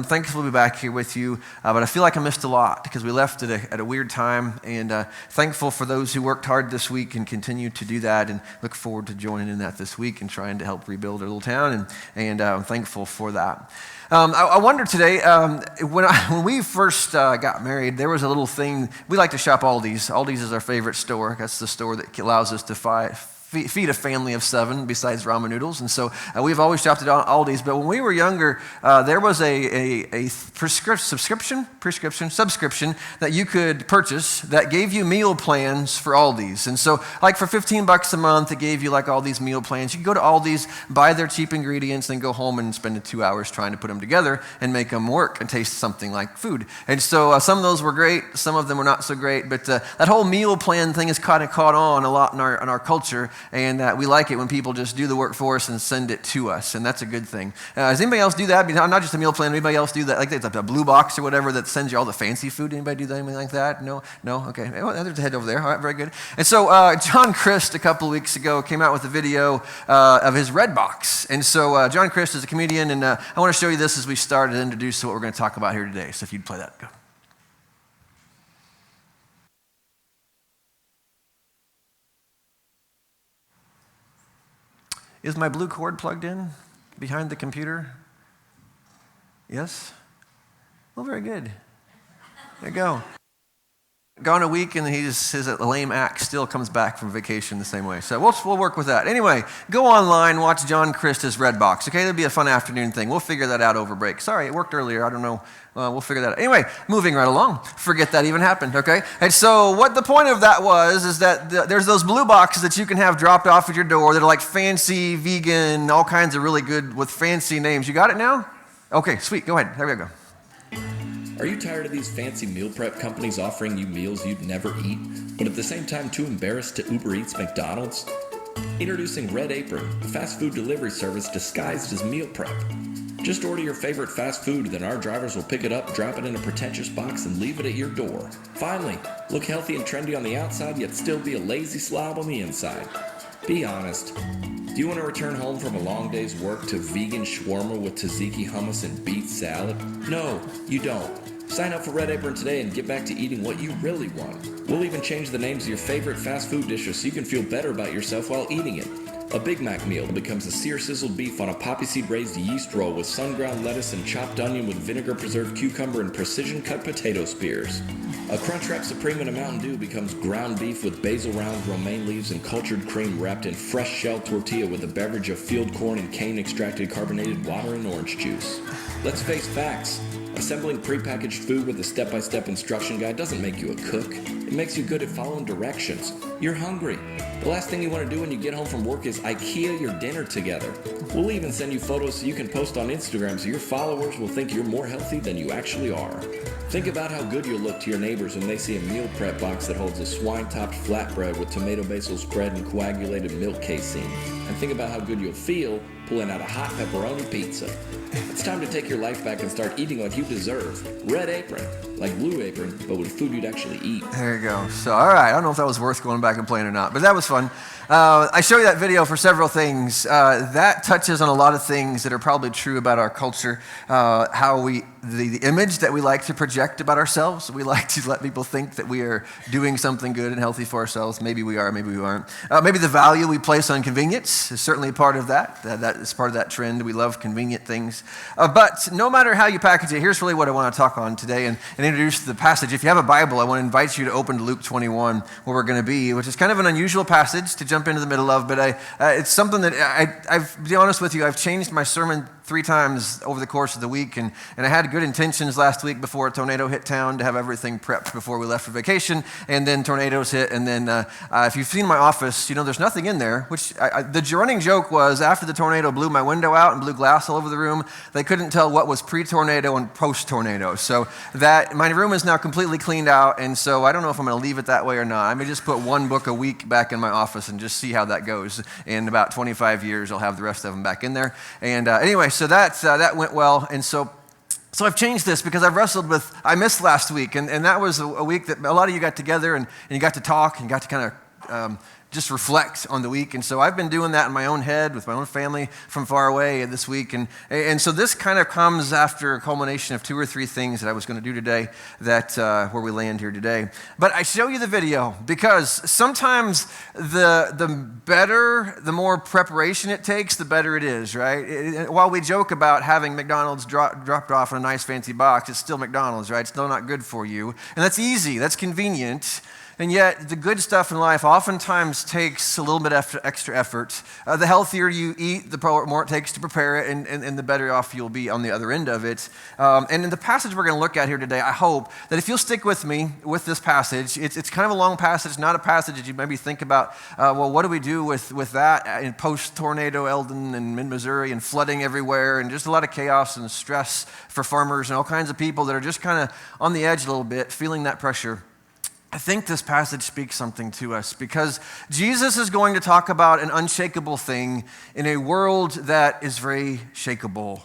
I'm thankful to be back here with you, but I feel like I missed a lot because we left at a weird time, and thankful for those who worked hard this week and continue to do that, and look forward to joining in that this week and trying to help rebuild our little town, and I'm thankful for that. I wonder today, when we first got married, there was a little thing. We like to shop Aldi's. Aldi's is our favorite store. That's the store that allows us to feed a family of 7 besides ramen noodles. And so we've always shopped at Aldi's. But when we were younger, there was a subscription that you could purchase that gave you meal plans for Aldi's. And so like for $15 a month, it gave you like all these meal plans. You could go to Aldi's, buy their cheap ingredients, then go home and spend 2 hours trying to put them together and make them work and taste something like food. And so some of those were great. Some of them were not so great. But that whole meal plan thing has kind of caught on a lot in our culture. And we like it when people just do the work for us and send it to us, and that's a good thing. Does anybody else do that? Not just a meal plan. Anybody else do that? Like a blue box or whatever that sends you all the fancy food. Anybody do that? Anything like that? No? Okay. Well, there's a head over there. All right, very good. And so John Christ a couple of weeks ago came out with a video of his red box. And so John Christ is a comedian, and I want to show you this as we start and introduce what we're going to talk about here today. So if you'd play that, go. Is my blue cord plugged in behind the computer? Yes? Well, very good. There you go. Gone a week, and his lame act still comes back from vacation the same way. So we'll work with that. Anyway, go online, watch John Christ's Red Box. Okay, that'll be a fun afternoon thing. We'll figure that out over break. Sorry, it worked earlier. I don't know. We'll figure that out. Anyway, moving right along. Forget that even happened, okay? And so what the point of that was is that there's those blue boxes that you can have dropped off at your door that are like fancy, vegan, all kinds of really good with fancy names. You got it now? Okay, sweet. Go ahead. There we go. Are you tired of these fancy meal prep companies offering you meals you'd never eat, but at the same time too embarrassed to Uber Eats McDonald's? Introducing Red Apron, a fast food delivery service disguised as meal prep. Just order your favorite fast food, then our drivers will pick it up, drop it in a pretentious box, and leave it at your door. Finally, look healthy and trendy on the outside, yet still be a lazy slob on the inside. Be honest. Do you want to return home from a long day's work to vegan shawarma with tzatziki hummus and beet salad? No, you don't. Sign up for Red Apron today and get back to eating what you really want. We'll even change the names of your favorite fast food dishes so you can feel better about yourself while eating it. A Big Mac meal becomes a sear-sizzled beef on a poppy seed-raised yeast roll with sun-ground lettuce and chopped onion with vinegar-preserved cucumber and precision-cut potato spears. A Crunchwrap Supreme in a Mountain Dew becomes ground beef with basil round romaine leaves and cultured cream wrapped in fresh shell tortilla with a beverage of field corn and cane-extracted carbonated water and orange juice. Let's face facts. Assembling prepackaged food with a step-by-step instruction guide doesn't make you a cook. It makes you good at following directions. You're hungry. The last thing you want to do when you get home from work is IKEA your dinner together. We'll even send you photos so you can post on Instagram so your followers will think you're more healthy than you actually are. Think about how good you'll look to your neighbors when they see a meal prep box that holds a swine-topped flatbread with tomato basil spread and coagulated milk casein. And think about how good you'll feel pulling out a hot pepperoni pizza. It's time to take your life back and start eating like you deserve. Red Apron, like Blue Apron, but with food you'd actually eat. There you go. So, all right, I don't know if that was worth going back and playing or not, but that was fun. I show you that video for several things. That touches on a lot of things that are probably true about our culture, the image that we like to project about ourselves. We like to let people think that we are doing something good and healthy for ourselves. Maybe we are, maybe we aren't. Maybe the value we place on convenience is certainly part of that. That is part of that trend. We love convenient things. But no matter how you package it, here's really what I want to talk on today and introduce the passage. If you have a Bible, I want to invite you to open to Luke 21, where we're going to be, which is kind of an unusual passage to jump into the middle of, but it's something that I've, to be honest with you, I've changed my sermon 3 times over the course of the week, and I had good intentions last week before a tornado hit town to have everything prepped before we left for vacation, and then tornadoes hit, and then if you've seen my office, you know there's nothing in there, which the running joke was after the tornado blew my window out and blew glass all over the room, they couldn't tell what was pre-tornado and post-tornado, so that my room is now completely cleaned out, and so I don't know if I'm going to leave it that way or not. I may just put 1 book a week back in my office and just see how that goes. In about 25 years, I'll have the rest of them back in there, and anyway, so that went well, and so I've changed this because I've wrestled with, I missed last week, and that was a week that a lot of you got together and you got to talk and got to kind of just reflect on the week. And so I've been doing that in my own head with my own family from far away this week. And so this kind of comes after a culmination of 2 or 3 things that I was going to do today that where we land here today. But I show you the video because sometimes the more preparation it takes, the better it is, right? While we joke about having McDonald's dropped off in a nice fancy box, it's still McDonald's, right? It's still not good for you. And that's easy, that's convenient. And yet, the good stuff in life oftentimes takes a little bit extra effort. The healthier you eat, the more it takes to prepare it, and the better off you'll be on the other end of it. And in the passage we're going to look at here today, I hope that if you'll stick with me with this passage, it's kind of a long passage, not a passage that you maybe think about, well, what do we do with that in post-tornado Eldon and mid-Missouri and flooding everywhere and just a lot of chaos and stress for farmers and all kinds of people that are just kind of on the edge a little bit, feeling that pressure. I think this passage speaks something to us because Jesus is going to talk about an unshakable thing in a world that is very shakeable.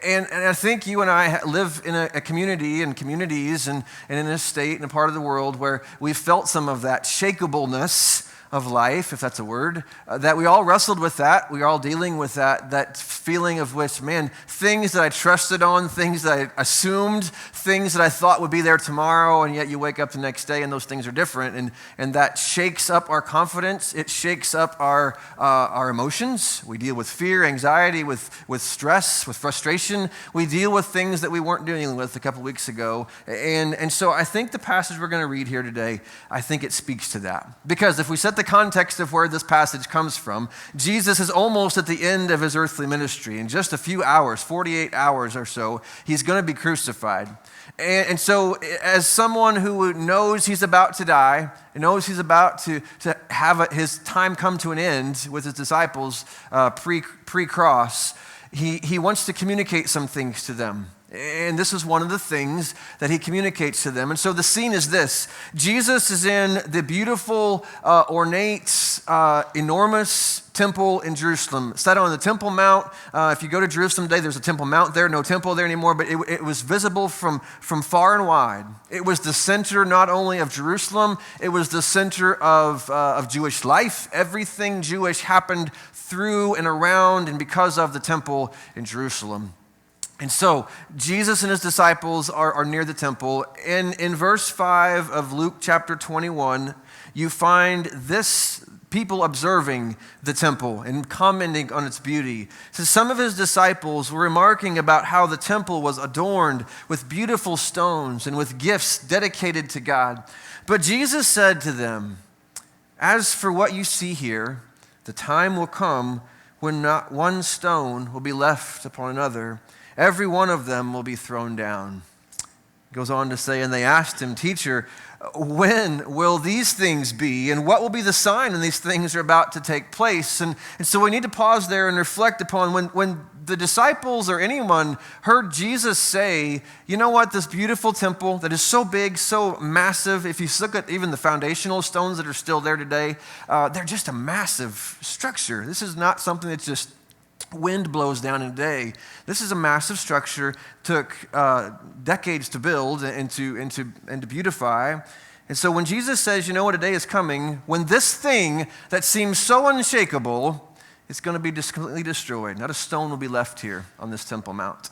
And I think you and I live in a community and communities and in a state and a part of the world where we've felt some of that shakeableness of life, if that's a word, that we all wrestled with that. We're all dealing with that feeling of which, man, things that I trusted on, things that I assumed, things that I thought would be there tomorrow, and yet you wake up the next day and those things are different, and that shakes up our confidence. It shakes up our emotions. We deal with fear, anxiety, with stress, with frustration. We deal with things that we weren't dealing with a couple weeks ago, and so I think the passage we're going to read here today, I think it speaks to that. Because if we set the context of where this passage comes from, Jesus is almost at the end of his earthly ministry. In just a few hours, 48 hours or so, he's going to be crucified. And so as someone who knows he's about to die, knows he's about to have his time come to an end with his disciples pre-cross, he wants to communicate some things to them. And this is one of the things that he communicates to them. And so the scene is this. Jesus is in the beautiful, ornate, enormous temple in Jerusalem, set on the Temple Mount. If you go to Jerusalem today, there's a Temple Mount there, no temple there anymore, but it was visible from far and wide. It was the center not only of Jerusalem, it was the center of Jewish life. Everything Jewish happened through and around and because of the temple in Jerusalem. And so Jesus and his disciples are near the temple. In verse 5 of Luke chapter 21, you find this people observing the temple and commenting on its beauty. So some of his disciples were remarking about how the temple was adorned with beautiful stones and with gifts dedicated to God. But Jesus said to them, "As for what you see here, the time will come when not one stone will be left upon another. Every one of them will be thrown down." It goes on to say, and they asked him, "Teacher, when will these things be? And what will be the sign when these things are about to take place?" And so we need to pause there and reflect upon when the disciples or anyone heard Jesus say, you know what, this beautiful temple that is so big, so massive, if you look at even the foundational stones that are still there today, they're just a massive structure. This is not something that's just wind blows down in a day. This is a massive structure, took decades to build and to beautify. And so when Jesus says, you know what, a day is coming when this thing that seems so unshakable is going to be completely destroyed. Not a stone will be left here on this Temple Mount.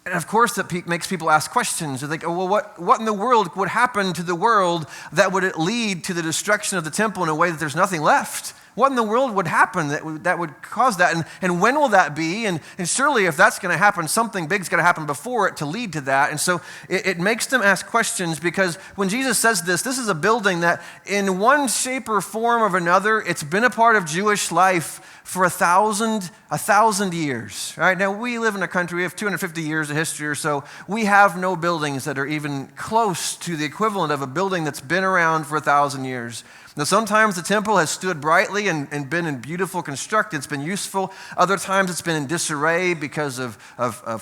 And of course that makes people ask questions. They think, oh, well, what in the world would happen to the world that would lead to the destruction of the temple in a way that there's nothing left? What in the world would happen that would cause that? And when will that be? And surely if that's going to happen, something big's going to happen before it to lead to that. And so it makes them ask questions because when Jesus says this is a building that in one shape or form or another, it's been a part of Jewish life for 1,000 years. Right? Now we live in a country, we have 250 years of history or so. We have no buildings that are even close to the equivalent of a building that's been around for 1,000 years. Now, sometimes the temple has stood brightly and been in beautiful construct. It's been useful. Other times it's been in disarray because of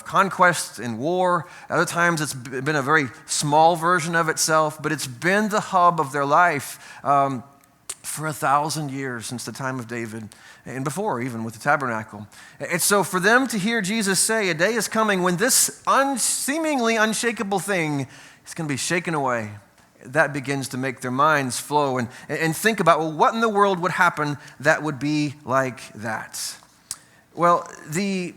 conquest and war. Other times it's been a very small version of itself, but it's been the hub of their life for 1,000 years since the time of David and before, even with the tabernacle. And so for them to hear Jesus say, a day is coming when this seemingly unshakable thing is going to be shaken away. that begins to make their minds flow and think about, well, what in the world would happen that would be like that? Well, the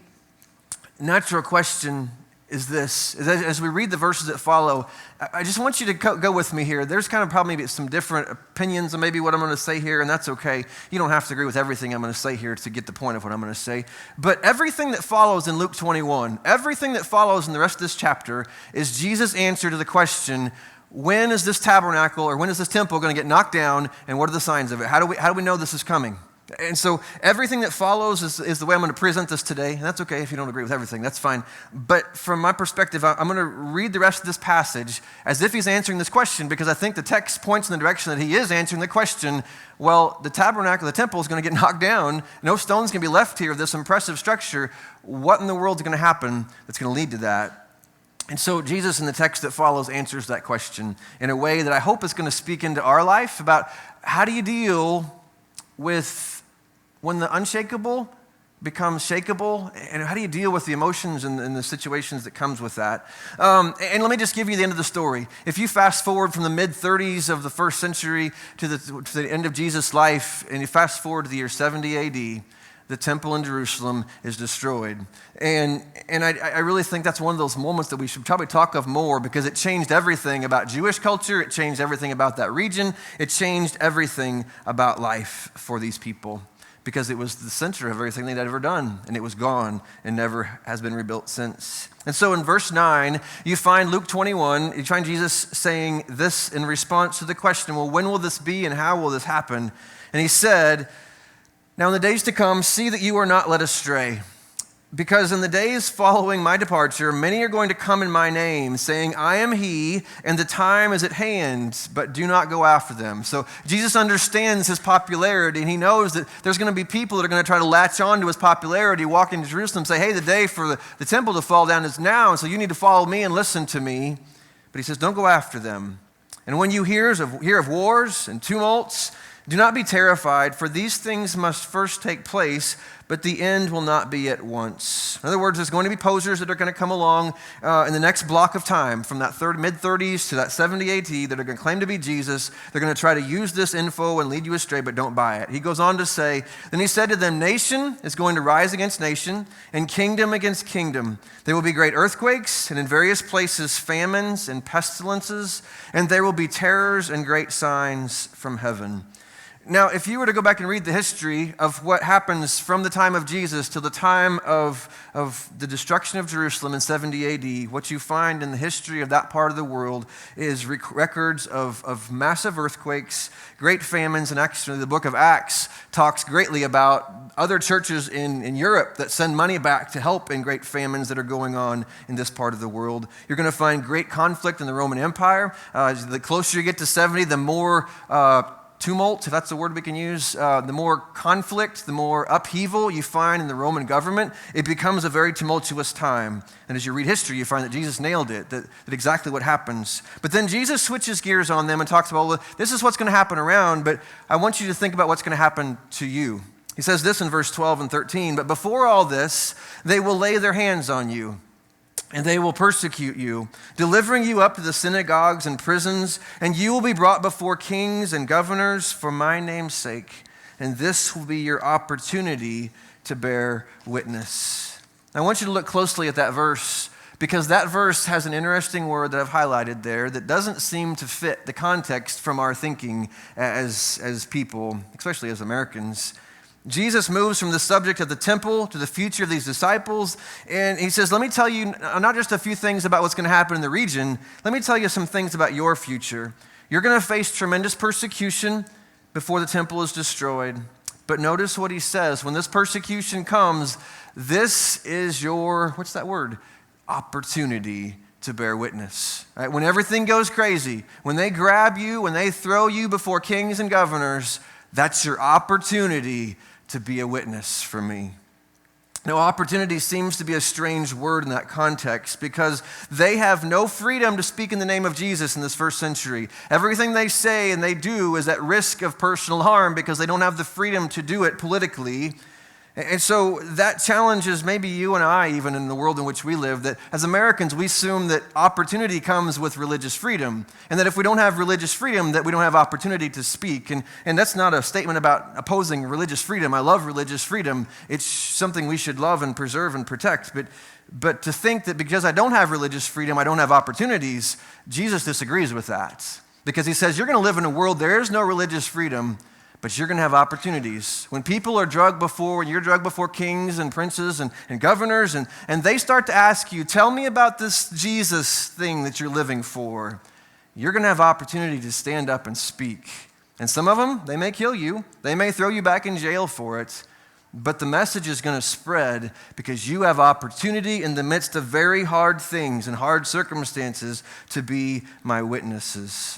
natural question is this. As we read the verses that follow, I just want you to go with me here. There's kind of probably maybe some different opinions on maybe what I'm going to say here, and that's okay. You don't have to agree with everything I'm going to say here to get the point of what I'm going to say. But everything that follows in Luke 21, everything that follows in the rest of this chapter is Jesus' answer to the question, when is this tabernacle or when is this temple going to get knocked down, and what are the signs of it? How do we know this is coming? And so everything that follows is the way I'm going to present this today. And that's okay if you don't agree with everything. That's fine. But from my perspective, I'm going to read the rest of this passage as if he's answering this question, because I think the text points in the direction that he is answering the question. Well, the tabernacle, the temple is going to get knocked down. No stones can be left here of this impressive structure. What in the world is going to happen that's going to lead to that? And so Jesus in the text that follows answers that question in a way that I hope is going to speak into our life about how do you deal with when the unshakable becomes shakeable, and how do you deal with the emotions and the situations that comes with that? And let me just give you the end of the story. If you fast forward from the mid-30s of the first century to the end of Jesus' life, and you fast forward to the year 70 AD, the temple in Jerusalem is destroyed. And I really think that's one of those moments that we should probably talk of more, because it changed everything about Jewish culture. It changed everything about that region. It changed everything about life for these people, because it was the center of everything they'd ever done, and it was gone and never has been rebuilt since. And so in verse 9, you find Luke 21, you find Jesus saying this in response to the question, well, when will this be and how will this happen? And he said, now in the days to come, see that you are not led astray. Because in the days following my departure, many are going to come in my name, saying, I am he, and the time is at hand, but do not go after them. So Jesus understands his popularity, and he knows that there's going to be people that are going to try to latch on to his popularity, walk into Jerusalem, say, hey, the day for the temple to fall down is now, and so you need to follow me and listen to me. But he says, don't go after them. And when you hear of wars and tumults, do not be terrified, for these things must first take place, but the end will not be at once. In other words, there's going to be posers that are going to come along in the next block of time, from that mid-30s to that 70 AD, that are going to claim to be Jesus. They're going to try to use this info and lead you astray, but don't buy it. He goes on to say, then he said to them, nation is going to rise against nation, and kingdom against kingdom. There will be great earthquakes, and in various places famines and pestilences, and there will be terrors and great signs from heaven. Now, if you were to go back and read the history of what happens from the time of Jesus to the time of the destruction of Jerusalem in 70 AD, what you find in the history of that part of the world is records of massive earthquakes, great famines, and actually the book of Acts talks greatly about other churches in Europe that send money back to help in great famines that are going on in this part of the world. You're going to find great conflict in the Roman Empire. The closer you get to 70, the more tumult, if that's the word we can use, the more conflict, the more upheaval you find in the Roman government. It becomes a very tumultuous time. And as you read history, you find that Jesus nailed it, that exactly what happens. But then Jesus switches gears on them and talks about, well, this is what's going to happen around, but I want you to think about what's going to happen to you. He says this in verse 12 and 13, but before all this, they will lay their hands on you, and they will persecute you, delivering you up to the synagogues and prisons, and you will be brought before kings and governors for my name's sake, and this will be your opportunity to bear witness. I want you to look closely at that verse, because that verse has an interesting word that I've highlighted there that doesn't seem to fit the context from our thinking as people, especially as Americans. Jesus moves from the subject of the temple to the future of these disciples, and he says, let me tell you not just a few things about what's going to happen in the region, let me tell you some things about your future. You're going to face tremendous persecution before the temple is destroyed. But notice what he says, when this persecution comes, this is your, what's that word? Opportunity to bear witness. Right? When everything goes crazy, when they grab you, when they throw you before kings and governors, that's your opportunity to be a witness for me. Now, opportunity seems to be a strange word in that context, because they have no freedom to speak in the name of Jesus in this first century. Everything they say and they do is at risk of personal harm, because they don't have the freedom to do it politically. And so that challenges maybe you and I, even in the world in which we live, that as Americans, we assume that opportunity comes with religious freedom, and that if we don't have religious freedom, that we don't have opportunity to speak. And that's not a statement about opposing religious freedom. I love religious freedom. It's something we should love and preserve and protect. But to think that because I don't have religious freedom, I don't have opportunities, Jesus disagrees with that. Because he says, you're going to live in a world, there is no religious freedom, but you're going to have opportunities. When people are drugged before, when you're drugged before kings and princes and governors, and they start to ask you, tell me about this Jesus thing that you're living for, you're going to have opportunity to stand up and speak. And some of them, they may kill you. They may throw you back in jail for it. But the message is going to spread because you have opportunity in the midst of very hard things and hard circumstances to be my witnesses.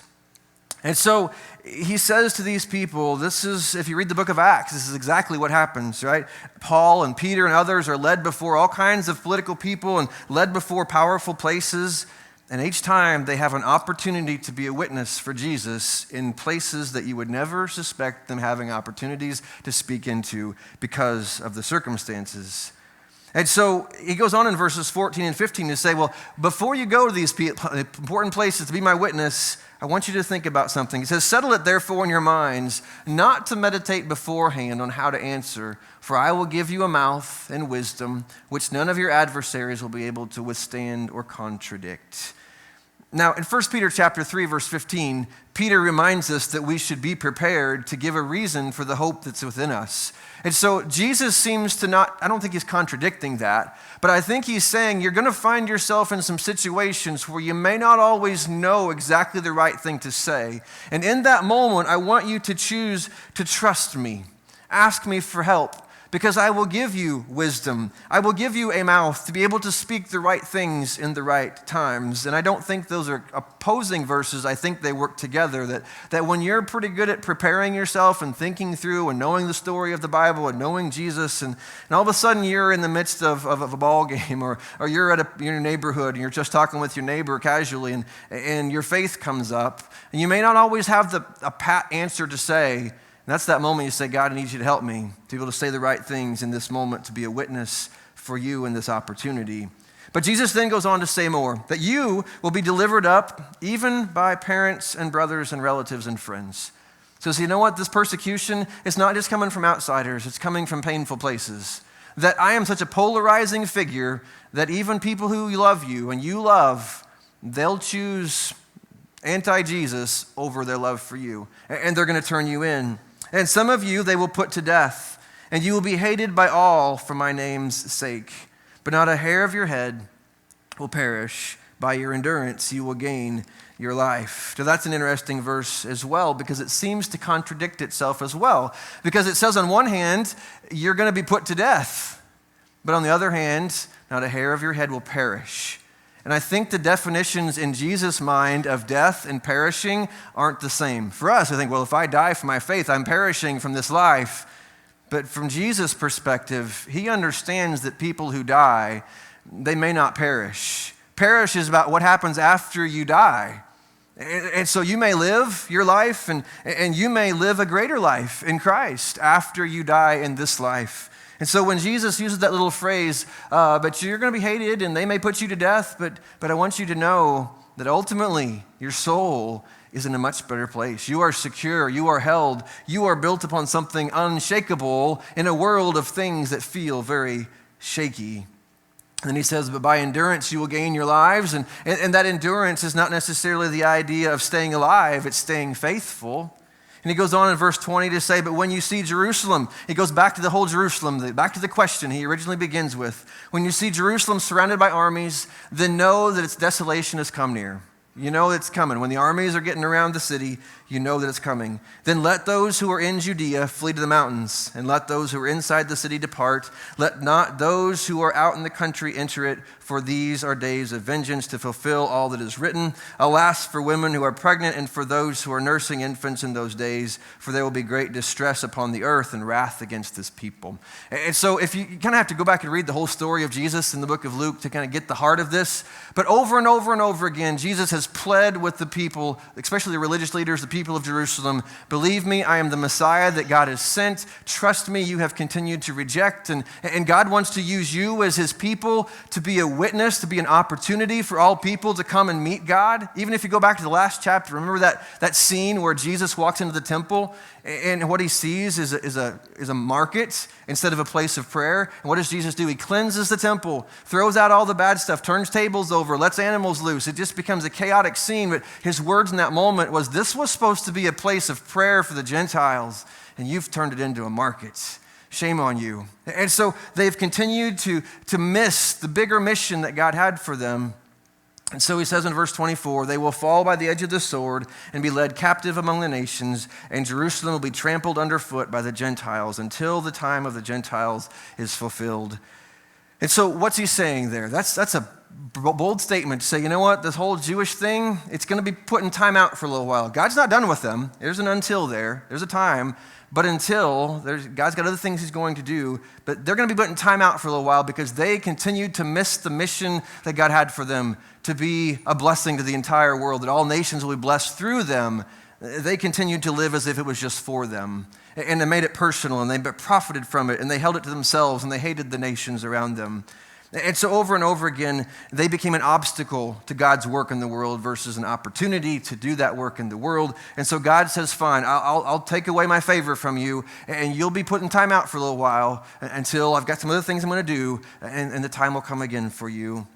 And so he says to these people, this is, if you read the book of Acts, this is exactly what happens, right? Paul and Peter and others are led before all kinds of political people and led before powerful places. And each time they have an opportunity to be a witness for Jesus in places that you would never suspect them having opportunities to speak into because of the circumstances. And so he goes on in verses 14 and 15 to say, well, before you go to these important places to be my witness, I want you to think about something. He says, settle it therefore in your minds, not to meditate beforehand on how to answer, for I will give you a mouth and wisdom, which none of your adversaries will be able to withstand or contradict. Now, in 1 Peter chapter 3, verse 15, Peter reminds us that we should be prepared to give a reason for the hope that's within us. And so Jesus seems to not, I don't think he's contradicting that, but I think he's saying you're going to find yourself in some situations where you may not always know exactly the right thing to say. And in that moment, I want you to choose to trust me. Ask me for help. Because I will give you wisdom. I will give you a mouth to be able to speak the right things in the right times. And I don't think those are opposing verses. I think they work together. That when you're pretty good at preparing yourself and thinking through and knowing the story of the Bible and knowing Jesus, and all of a sudden you're in the midst of a ball game or you're at your neighborhood and you're just talking with your neighbor casually and your faith comes up. And you may not always have a pat answer to say. And that's that moment you say, God, I need you to help me to be able to say the right things in this moment, to be a witness for you in this opportunity. But Jesus then goes on to say more, that you will be delivered up even by parents and brothers and relatives and friends. So you know what? This persecution is not just coming from outsiders. It's coming from painful places. That I am such a polarizing figure that even people who love you and you love, they'll choose anti-Jesus over their love for you. And they're going to turn you in. And some of you they will put to death, and you will be hated by all for my name's sake. But not a hair of your head will perish. By your endurance you will gain your life. So that's an interesting verse as well, because it seems to contradict itself as well. Because it says on one hand, you're going to be put to death. But on the other hand, not a hair of your head will perish. And I think the definitions in Jesus' mind of death and perishing aren't the same. For us, I think, well, if I die for my faith, I'm perishing from this life. But from Jesus' perspective, he understands that people who die, they may not perish. Perish is about what happens after you die. And so you may live your life, and you may live a greater life in Christ after you die in this life. And so when Jesus uses that little phrase, but you're going to be hated and they may put you to death, but I want you to know that ultimately your soul is in a much better place. You are secure, you are held, you are built upon something unshakable in a world of things that feel very shaky. And he says, but by endurance you will gain your lives. And that endurance is not necessarily the idea of staying alive, it's staying faithful. And he goes on in verse 20 to say, but when you see Jerusalem, he goes back to the whole Jerusalem, back to the question he originally begins with. When you see Jerusalem surrounded by armies, then know that its desolation has come near. You know it's coming. When the armies are getting around the city, you know that it's coming. Then let those who are in Judea flee to the mountains, and let those who are inside the city depart. Let not those who are out in the country enter it, for these are days of vengeance to fulfill all that is written. Alas, for women who are pregnant and for those who are nursing infants in those days, for there will be great distress upon the earth and wrath against this people. And so if you kind of have to go back and read the whole story of Jesus in the book of Luke to kind of get the heart of this, but over and over and over again, Jesus has has pled with the people, especially the religious leaders, the people of Jerusalem, believe me, I am the Messiah that God has sent. Trust me, you have continued to reject. And God wants to use you as his people to be a witness, to be an opportunity for all people to come and meet God. Even if you go back to the last chapter, remember that scene where Jesus walks into the temple and what he sees is a market instead of a place of prayer. And what does Jesus do? He cleanses the temple, throws out all the bad stuff, turns tables over, lets animals loose. It just becomes a chaotic scene. But his words in that moment was, this was supposed to be a place of prayer for the Gentiles, and you've turned it into a market. Shame on you. And so they've continued to miss the bigger mission that God had for them. And so he says in verse 24, they will fall by the edge of the sword and be led captive among the nations, and Jerusalem will be trampled underfoot by the Gentiles until the time of the Gentiles is fulfilled. And so what's he saying there? That's a bold statement to say, you know what, this whole Jewish thing, it's going to be put in time out for a little while. God's not done with them. There's an until there. There's a time. But God's got other things he's going to do, but they're going to be put in time out for a little while because they continued to miss the mission that God had for them, to be a blessing to the entire world, that all nations will be blessed through them. They continued to live as if it was just for them. And they made it personal, and they profited from it, and they held it to themselves, and they hated the nations around them. And so over and over again, they became an obstacle to God's work in the world versus an opportunity to do that work in the world. And so God says, fine, I'll take away my favor from you, and you'll be put in time out for a little while until I've got some other things I'm going to do, and the time will come again for you.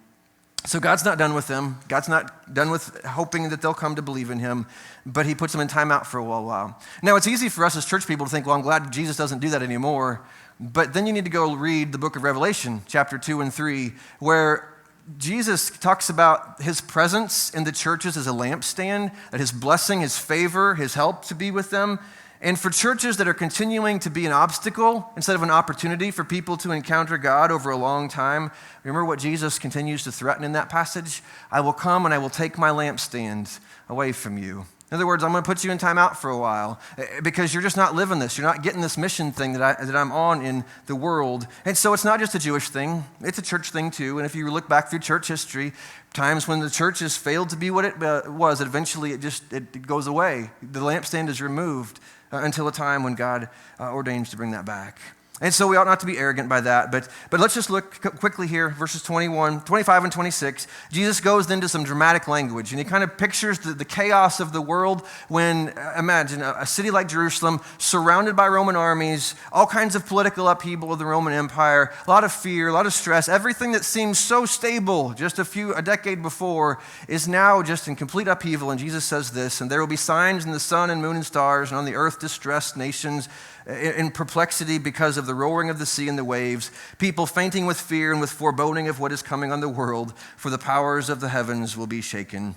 So God's not done with them. God's not done with hoping that they'll come to believe in him, but he puts them in time out for a while. Now, it's easy for us as church people to think, well, I'm glad Jesus doesn't do that anymore. But then you need to go read the book of Revelation, chapter 2 and 3, where Jesus talks about his presence in the churches as a lampstand, that his blessing, his favor, his help to be with them. And for churches that are continuing to be an obstacle instead of an opportunity for people to encounter God over a long time, remember what Jesus continues to threaten in that passage? I will come and I will take my lampstand away from you. In other words, I'm going to put you in time out for a while because you're just not living this. You're not getting this mission thing that I'm on in the world. And so it's not just a Jewish thing. It's a church thing too. And if you look back through church history, times when the church has failed to be what it was, eventually it goes away. The lampstand is removed until a time when God ordains to bring that back. And so we ought not to be arrogant by that, but let's just look quickly here, verses 25 and 26. Jesus goes into some dramatic language, and he kind of pictures the chaos of the world when, imagine, a city like Jerusalem, surrounded by Roman armies, all kinds of political upheaval of the Roman Empire, a lot of fear, a lot of stress. Everything that seems so stable just a decade before is now just in complete upheaval, and Jesus says this, and there will be signs in the sun and moon and stars, and on the earth distressed nations, in perplexity because of the roaring of the sea and the waves, people fainting with fear and with foreboding of what is coming on the world, for the powers of the heavens will be shaken.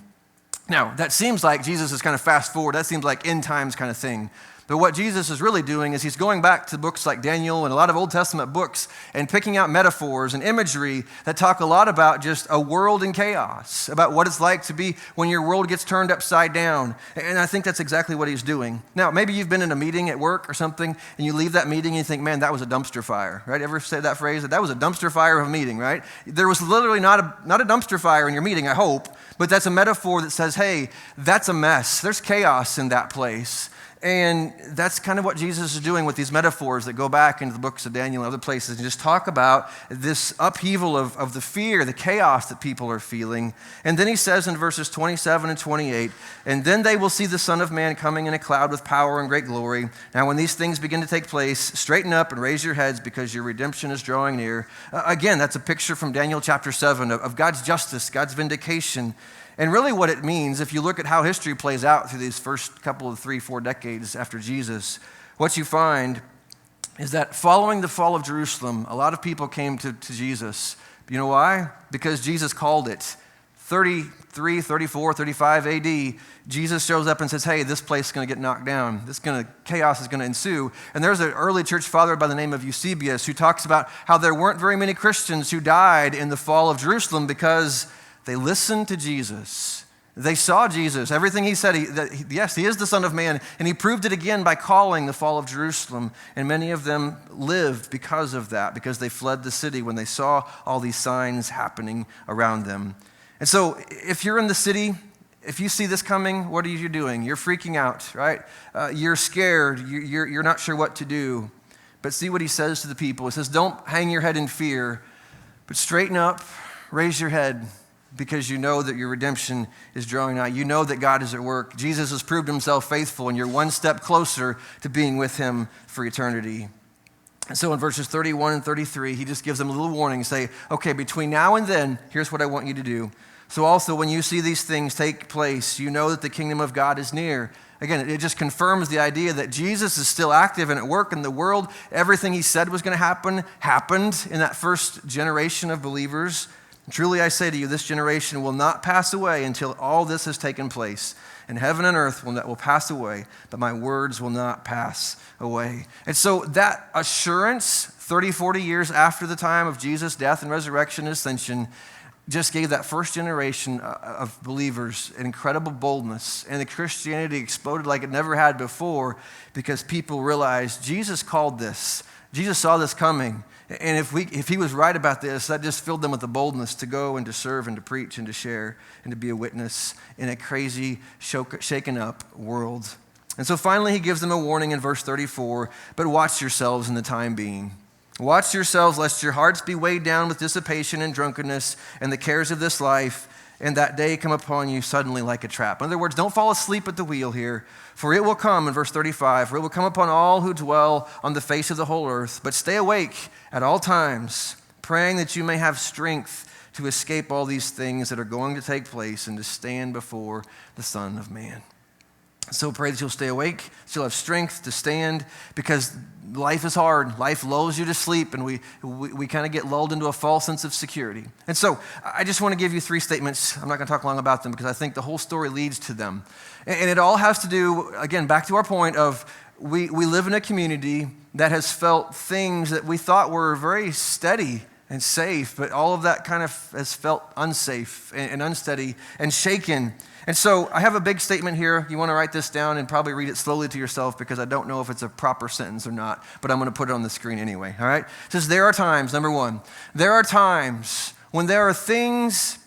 Now, that seems like Jesus is kind of fast forward. That seems like end times kind of thing. But what Jesus is really doing is he's going back to books like Daniel and a lot of Old Testament books and picking out metaphors and imagery that talk a lot about just a world in chaos, about what it's like to be when your world gets turned upside down. And I think that's exactly what he's doing. Now, maybe you've been in a meeting at work or something, and you leave that meeting and you think, man, that was a dumpster fire, right? Ever say that phrase? That was a dumpster fire of a meeting, right? There was literally not a dumpster fire in your meeting, I hope, but that's a metaphor that says, hey, that's a mess. There's chaos in that place. And that's kind of what Jesus is doing with these metaphors that go back into the books of Daniel and other places and just talk about this upheaval of the fear, the chaos that people are feeling. And then he says in verses 27 and 28, and then they will see the Son of Man coming in a cloud with power and great glory. Now when these things begin to take place, straighten up and raise your heads because your redemption is drawing near. Again, that's a picture from Daniel chapter 7 of God's justice, God's vindication. And really what it means, if you look at how history plays out through these first couple of 3-4 decades after Jesus, what you find is that following the fall of Jerusalem, a lot of people came to Jesus. You know why? Because Jesus called it. 33, 34, 35 AD, Jesus shows up and says, hey, this place is going to get knocked down. Chaos is going to ensue. And there's an early church father by the name of Eusebius who talks about how there weren't very many Christians who died in the fall of Jerusalem because they listened to Jesus. They saw Jesus. Everything he said, yes, he is the Son of Man. And he proved it again by calling the fall of Jerusalem. And many of them lived because of that, because they fled the city when they saw all these signs happening around them. And so if you're in the city, if you see this coming, what are you doing? You're freaking out, right? You're scared. You're not sure what to do. But see what he says to the people. He says, don't hang your head in fear, but straighten up, raise your head, because you know that your redemption is drawing nigh. You know that God is at work. Jesus has proved himself faithful, and you're one step closer to being with him for eternity. And so in verses 31 and 33, he just gives them a little warning, say, okay, between now and then, here's what I want you to do. So also when you see these things take place, you know that the kingdom of God is near. Again, it just confirms the idea that Jesus is still active and at work in the world. Everything he said was going to happen, happened in that first generation of believers. Truly I say to you, this generation will not pass away until all this has taken place. And heaven and earth will pass away, but my words will not pass away. And so that assurance, 30, 40 years after the time of Jesus' death and resurrection and ascension, just gave that first generation of believers an incredible boldness. And the Christianity exploded like it never had before because people realized Jesus called this. Jesus saw this coming. And if he was right about this, that just filled them with the boldness to go and to serve and to preach and to share and to be a witness in a crazy, shaken up world. And so finally he gives them a warning in verse 34, but watch yourselves in the time being. Watch yourselves lest your hearts be weighed down with dissipation and drunkenness and the cares of this life, and that day come upon you suddenly like a trap. In other words, don't fall asleep at the wheel here, for it will come, in verse 35, for it will come upon all who dwell on the face of the whole earth. But stay awake at all times, praying that you may have strength to escape all these things that are going to take place and to stand before the Son of Man. So pray that you'll stay awake, that you'll have strength to stand, because life is hard. Life lulls you to sleep, and we kind of get lulled into a false sense of security. And so I just want to give you 3 statements. I'm not going to talk long about them because I think the whole story leads to them. And it all has to do, again, back to our point of we live in a community that has felt things that we thought were very steady and safe, but all of that kind of has felt unsafe and unsteady and shaken. And so I have a big statement here. You want to write this down and probably read it slowly to yourself because I don't know if it's a proper sentence or not, but I'm going to put it on the screen anyway, all right? It says, there are times, number 1, there are times when there are things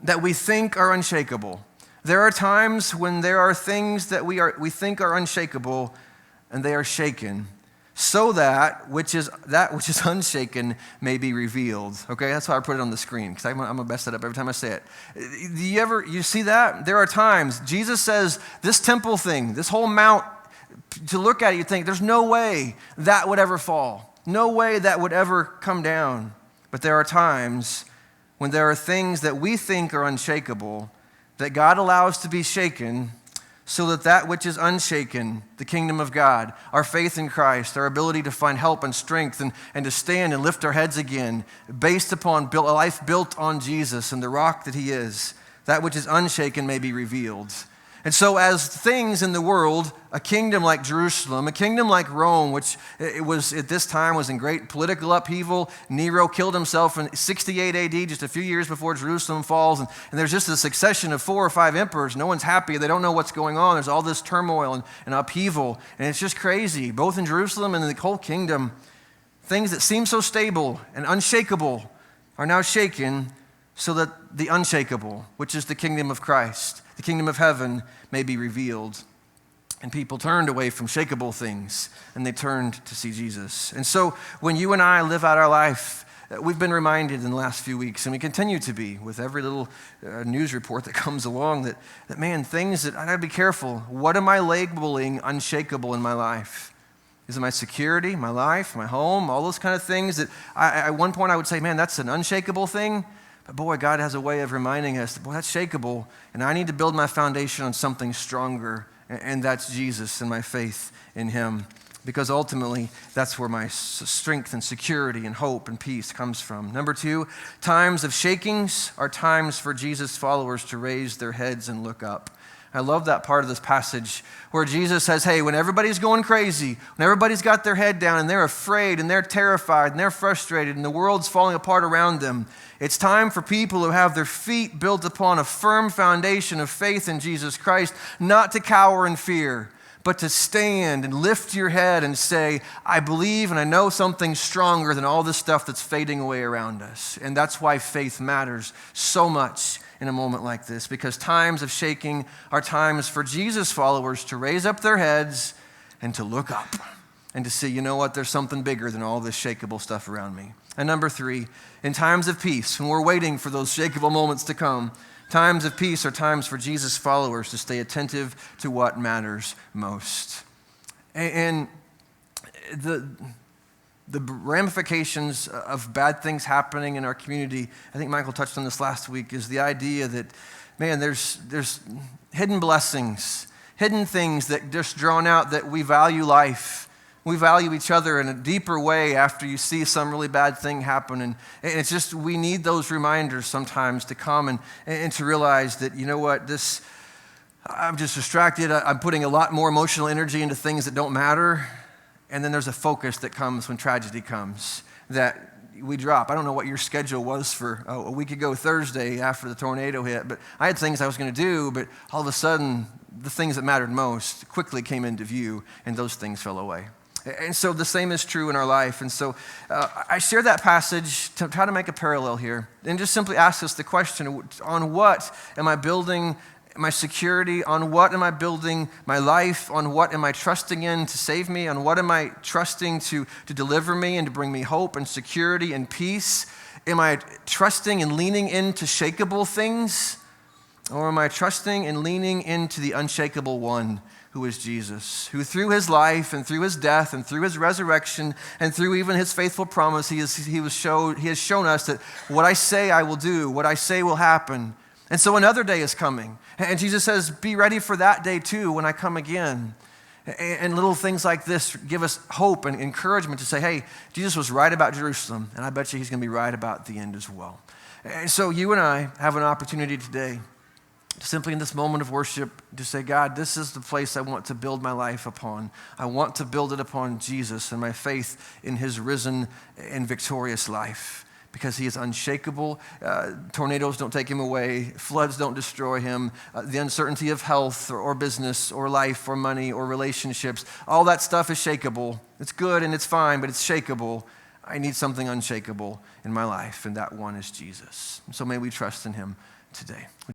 that we think are unshakable. There are times when there are things that we think are unshakable and they are shaken, so that which is unshaken may be revealed. Okay, that's why I put it on the screen, because I'm going to mess that up every time I say it. You see that? There are times, Jesus says, this temple thing, this whole mount, to look at it, you think, there's no way that would ever fall. No way that would ever come down. But there are times when there are things that we think are unshakable that God allows to be shaken, so that which is unshaken, the kingdom of God, our faith in Christ, our ability to find help and strength and to stand and lift our heads again, based upon a life built on Jesus and the rock that he is, that which is unshaken may be revealed. And so as things in the world, a kingdom like Jerusalem, a kingdom like Rome, which it was at this time was in great political upheaval. Nero killed himself in 68 AD, just a few years before Jerusalem falls. And there's just a succession of 4 or 5 emperors. No one's happy. They don't know what's going on. There's all this turmoil and upheaval. And it's just crazy, both in Jerusalem and in the whole kingdom. Things that seem so stable and unshakable are now shaken, so that the unshakable, which is the kingdom of Christ, the kingdom of heaven, may be revealed. And people turned away from shakeable things, and they turned to see Jesus. And so when you and I live out our life, we've been reminded in the last few weeks, and we continue to be with every little news report that comes along, that man, things that I gotta be careful. What am I labeling unshakable in my life? Is it my security, my life, my home, all those kind of things that at one point I would say, man, that's an unshakable thing. But boy, God has a way of reminding us, boy, that's shakeable, and I need to build my foundation on something stronger, and that's Jesus and my faith in him, because ultimately that's where my strength and security and hope and peace comes from. Number 2, times of shakings are times for Jesus' followers to raise their heads and look up. I love that part of this passage where Jesus says, hey, when everybody's going crazy, when everybody's got their head down and they're afraid and they're terrified and they're frustrated and the world's falling apart around them, it's time for people who have their feet built upon a firm foundation of faith in Jesus Christ, not to cower in fear, but to stand and lift your head and say, I believe and I know something stronger than all this stuff that's fading away around us. And that's why faith matters so much in a moment like this, because times of shaking are times for Jesus followers to raise up their heads and to look up and to see, you know what, there's something bigger than all this shakeable stuff around me. And number three, in times of peace, when we're waiting for those shakeable moments to come, times of peace are times for Jesus followers to stay attentive to what matters most. And the ramifications of bad things happening in our community, I think Michael touched on this last week, is the idea that, man, there's hidden blessings, hidden things that just drawn out, that we value life. We value each other in a deeper way after you see some really bad thing happen. And it's just, we need those reminders sometimes to come and to realize that, you know what, I'm just distracted. I'm putting a lot more emotional energy into things that don't matter. And then there's a focus that comes when tragedy comes that we drop. I don't know what your schedule was for a week ago Thursday after the tornado hit, but I had things I was going to do, but all of a sudden, the things that mattered most quickly came into view, and those things fell away. And so the same is true in our life. And so I share that passage to try to make a parallel here and just simply ask us the question, on what am I building my security? On what am I building my life? On what am I trusting in to save me? On what am I trusting to deliver me and to bring me hope and security and peace? Am I trusting and leaning into shakeable things? Or am I trusting and leaning into the unshakable one, who is Jesus, who through his life and through his death and through his resurrection and through even his faithful promise, he has shown us that what I say I will do, what I say will happen. And so another day is coming. And Jesus says, be ready for that day too when I come again. And little things like this give us hope and encouragement to say, hey, Jesus was right about Jerusalem, and I bet you he's going to be right about the end as well. And so you and I have an opportunity today, simply in this moment of worship, to say, God, this is the place I want to build my life upon. I want to build it upon Jesus and my faith in his risen and victorious life, because he is unshakable. Tornadoes don't take him away. Floods don't destroy him. The uncertainty of health or business or life or money or relationships, all that stuff is shakeable. It's good and it's fine, but it's shakeable. I need something unshakable in my life, and that one is Jesus. So may we trust in him today.